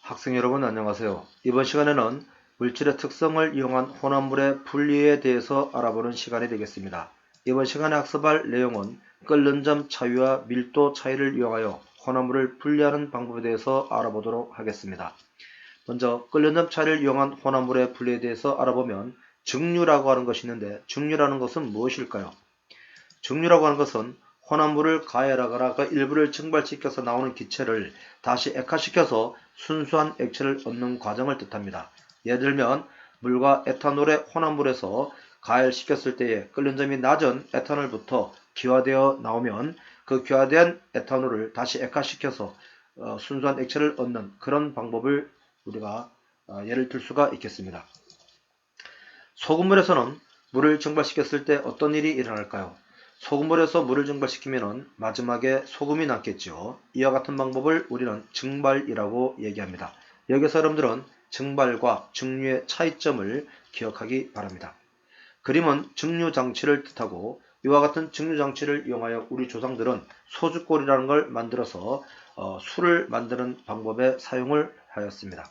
학생 여러분 안녕하세요. 이번 시간에는 물질의 특성을 이용한 혼합물의 분리에 대해서 알아보는 시간이 되겠습니다. 이번 시간에 학습할 내용은 끓는 점 차이와 밀도 차이를 이용하여 혼합물을 분리하는 방법에 대해서 알아보도록 하겠습니다. 먼저 끓는 점 차이를 이용한 혼합물의 분리에 대해서 알아보면 증류라고 하는 것이 있는데, 증류라는 것은 무엇일까요? 증류라고 하는 것은 혼합물을 가열하거나 그 일부를 증발시켜서 나오는 기체를 다시 액화시켜서 순수한 액체를 얻는 과정을 뜻합니다. 예를 들면 물과 에탄올의 혼합물에서 가열시켰을 때에 끓는 점이 낮은 에탄올부터 기화되어 나오면 그 기화된 에탄올을 다시 액화시켜서 순수한 액체를 얻는 그런 방법을 우리가 예를 들 수가 있겠습니다. 소금물에서는 물을 증발시켰을 때 어떤 일이 일어날까요? 소금물에서 물을 증발시키면 마지막에 소금이 남겠죠. 이와 같은 방법을 우리는 증발이라고 얘기합니다. 여기서 여러분들은 증발과 증류의 차이점을 기억하기 바랍니다. 그림은 증류장치를 뜻하고, 이와 같은 증류장치를 이용하여 우리 조상들은 소주골이라는 걸 만들어서 술을 만드는 방법에 사용을 하였습니다.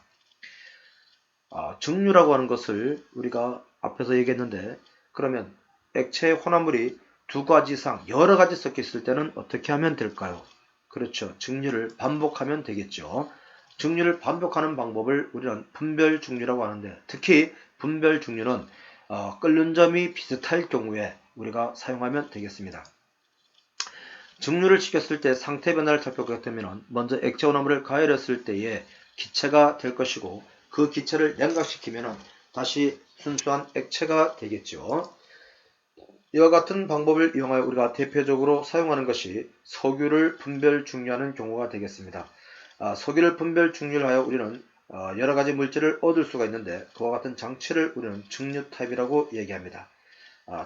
증류라고 하는 것을 우리가 앞에서 얘기했는데, 그러면 액체 혼합물이 두 가지 이상 여러 가지 섞여 있을 때는 어떻게 하면 될까요? 그렇죠. 증류를 반복하면 되겠죠. 증류를 반복하는 방법을 우리는 분별 증류라고 하는데, 특히 분별 증류는 끓는 점이 비슷할 경우에 우리가 사용하면 되겠습니다. 증류를 시켰을 때 상태 변화를 살펴보게 되면 먼저 액체 혼합물을 가열했을 때에 기체가 될 것이고, 그 기체를 냉각시키면 다시 순수한 액체가 되겠죠. 이와 같은 방법을 이용하여 우리가 대표적으로 사용하는 것이 석유를 분별 증류하는 경우가 되겠습니다. 석유를 분별 증류를 하여 우리는 여러 가지 물질을 얻을 수가 있는데, 그와 같은 장치를 우리는 증류탑이라고 얘기합니다.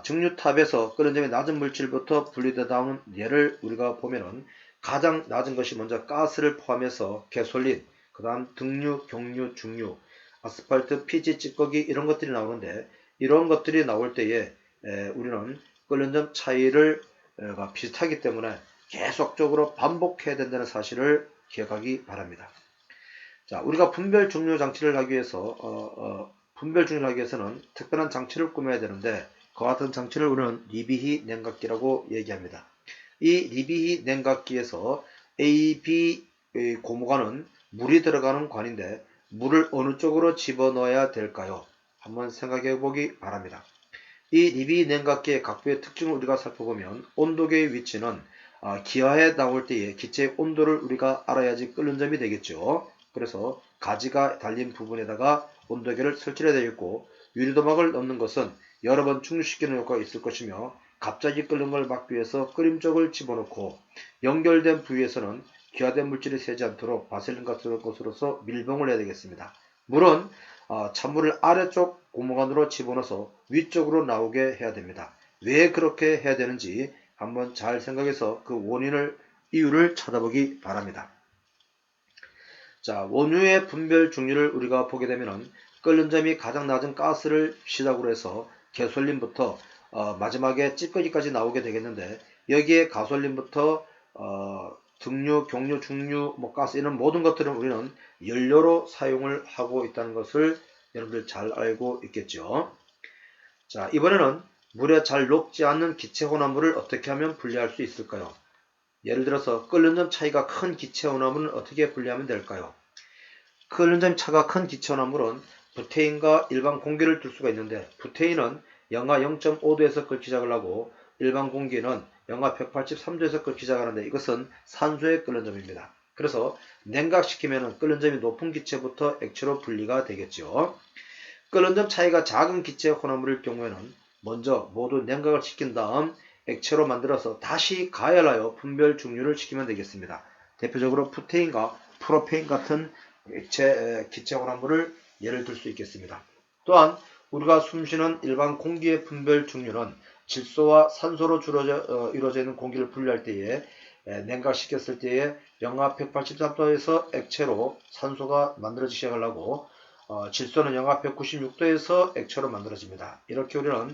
증류탑에서 끓는 점이 낮은 물질부터 분리되어 나오는 예를 우리가 보면은 가장 낮은 것이 먼저 가스를 포함해서 개솔린, 그 다음 등유, 경유, 중유, 아스팔트, 피지, 찌꺼기 이런 것들이 나오는데, 이런 것들이 나올 때에 우리는 끓는 점 차이를 비슷하기 때문에 계속적으로 반복해야 된다는 사실을 기억하기 바랍니다. 자, 우리가 분별 증류 장치를 하기 위해서 분별 증류를 하기 위해서는 특별한 장치를 꾸며야 되는데, 그와 같은 장치를 우리는 리비히 냉각기라고 얘기합니다. 이 리비히 냉각기에서 A, B 고무관은 물이 들어가는 관인데, 물을 어느 쪽으로 집어넣어야 될까요? 한번 생각해 보기 바랍니다. 이 리비히 냉각기의 각부의 특징을 우리가 살펴보면, 온도계의 위치는 기하에 나올 때의 기체의 온도를 우리가 알아야지 끓는 점이 되겠죠. 그래서 가지가 달린 부분에다가 온도계를 설치해야 되겠고, 유리도막을 넣는 것은 여러 번 충족시키는 효과가 있을 것이며, 갑자기 끓는 걸 막기 위해서 끓임 쪽을 집어넣고, 연결된 부위에서는 기화된 물질이 새지 않도록 바셀린 같은 것으로서 밀봉을 해야 되겠습니다. 물은 찬물을 아래쪽 고무관으로 집어넣어서 위쪽으로 나오게 해야 됩니다. 왜 그렇게 해야 되는지 한번 잘 생각해서 그 이유를 찾아보기 바랍니다. 자, 원유의 분별 증류를 우리가 보게 되면은 끓는 점이 가장 낮은 가스를 시작으로 해서 개솔린부터 마지막에 찌꺼기까지 나오게 되겠는데, 여기에 가솔린부터 등유, 경유, 중유, 가스 이런 모든 것들은 우리는 연료로 사용을 하고 있다는 것을 여러분들 잘 알고 있겠죠. 자, 이번에는 물에 잘 녹지 않는 기체 혼합물을 어떻게 하면 분리할 수 있을까요? 예를 들어서 끓는 점 차이가 큰 기체 혼합물은 어떻게 분리하면 될까요? 끓는 점 차가 큰 기체 혼합물은 부테인과 일반 공기를 둘 수가 있는데, 부테인은 영하 0.5도에서 끓기 시작을 하고 일반 공기는 영하 183도에서 끓기 시작하는데, 이것은 산소의 끓는 점입니다. 그래서 냉각시키면 끓는 점이 높은 기체부터 액체로 분리가 되겠죠. 끓는 점 차이가 작은 기체 혼합물일 경우에는 먼저 모두 냉각을 시킨 다음 액체로 만들어서 다시 가열하여 분별 증류를 시키면 되겠습니다. 대표적으로 푸테인과 프로페인 같은 기체 혼합물을 예를 들 수 있겠습니다. 또한 우리가 숨쉬는 일반 공기의 분별 증류는 질소와 산소로 이루어져 있는 공기를 분리할 때에 냉각시켰을 때에 영하 183도에서 액체로 산소가 만들어지기 시작을 하고, 질소는 영하 196도에서 액체로 만들어집니다. 이렇게 우리는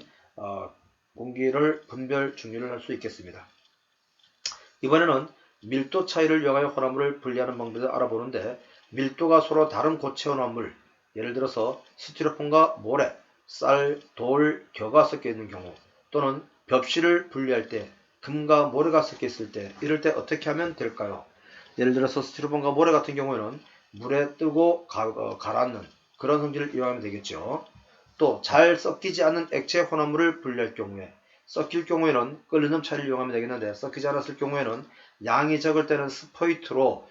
공기를 분별 증류를 할 수 있겠습니다. 이번에는 밀도 차이를 이용하여 혼합물을 분리하는 방법을 알아보는데, 밀도가 서로 다른 고체 혼합물, 예를 들어서 스티로폼과 모래, 쌀, 돌, 겨가 섞여 있는 경우, 또는 벽실을 분리할 때 금과 모래가 섞여 있을 때, 이럴 때 어떻게 하면 될까요? 예를 들어서 스티로폼과 모래 같은 경우에는 물에 뜨고 가라앉는 그런 성질을 이용하면 되겠죠. 또 잘 섞이지 않는 액체 혼합물을 분리할 경우에, 섞일 경우에는 끓는 차를 이용하면 되겠는데, 섞이지 않았을 경우에는 양이 적을 때는 스포이트로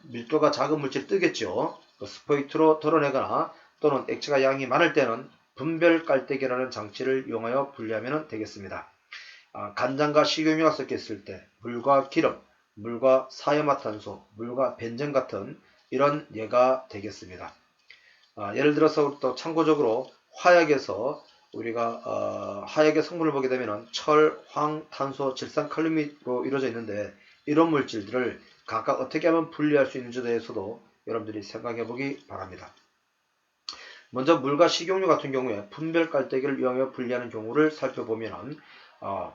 밀도가 작은 물질 뜨겠죠. 그 스포이트로 덜어내거나, 또는 액체가 양이 많을 때는 분별 깔때기라는 장치를 이용하여 분리하면 되겠습니다. 간장과 식용유가 섞여 있을 때 물과 기름, 물과 사이화탄소, 물과 벤젠 같은 이런 예가 되겠습니다. 예를 들어서 또 참고적으로 화약에서 우리가 화약의 성분을 보게 되면 철, 황, 탄소, 질산, 칼륨으로 이루어져 있는데, 이런 물질들을 각각 어떻게 하면 분리할 수 있는지에 대해서도 여러분들이 생각해 보기 바랍니다. 먼저 물과 식용유 같은 경우에 분별 깔때기를 이용하여 분리하는 경우를 살펴보면,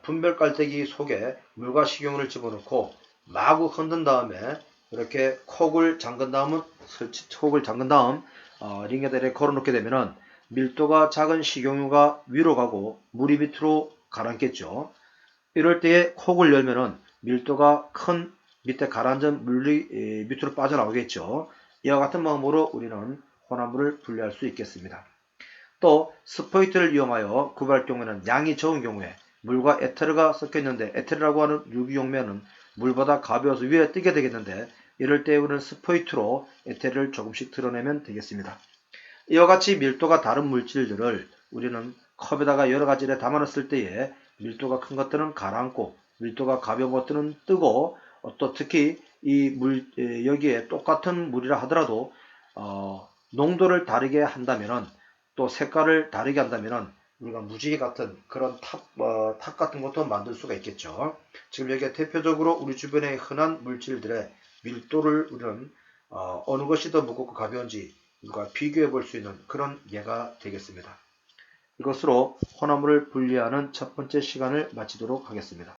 분별 깔때기 속에 물과 식용유를 집어넣고 마구 흔든 다음에 이렇게 콕을 잠근 다음 링게다리에 걸어놓게 되면 밀도가 작은 식용유가 위로 가고 물이 밑으로 가라앉겠죠. 이럴 때에 콕을 열면은 밀도가 큰 밑에 가라앉은 물이 밑으로 빠져나오겠죠. 이와 같은 방법으로 우리는 혼합물을 분리할 수 있겠습니다. 또 스포이트를 이용하여 구분할 경우에는 양이 적은 경우에 물과 에테르가 섞여 있는데, 에테르라고 하는 유기용매는 물보다 가벼워서 위에 뜨게 되겠는데, 이럴 때 우리는 스포이트로 에테르를 조금씩 드러내면 되겠습니다. 이와 같이 밀도가 다른 물질들을 우리는 컵에다가 여러 가지를 담아놨을 때에 밀도가 큰 것들은 가라앉고 밀도가 가벼운 것들은 뜨고, 또 특히 여기에 똑같은 물이라 하더라도 농도를 다르게 한다면은, 또 색깔을 다르게 한다면은 우리가 무지개 같은 그런 탑 같은 것도 만들 수가 있겠죠. 지금 여기에 대표적으로 우리 주변에 흔한 물질들의 밀도를 우리는 어느 것이 더 무겁고 가벼운지 우리가 비교해 볼 수 있는 그런 예가 되겠습니다. 이것으로 혼합물을 분리하는 첫 번째 시간을 마치도록 하겠습니다.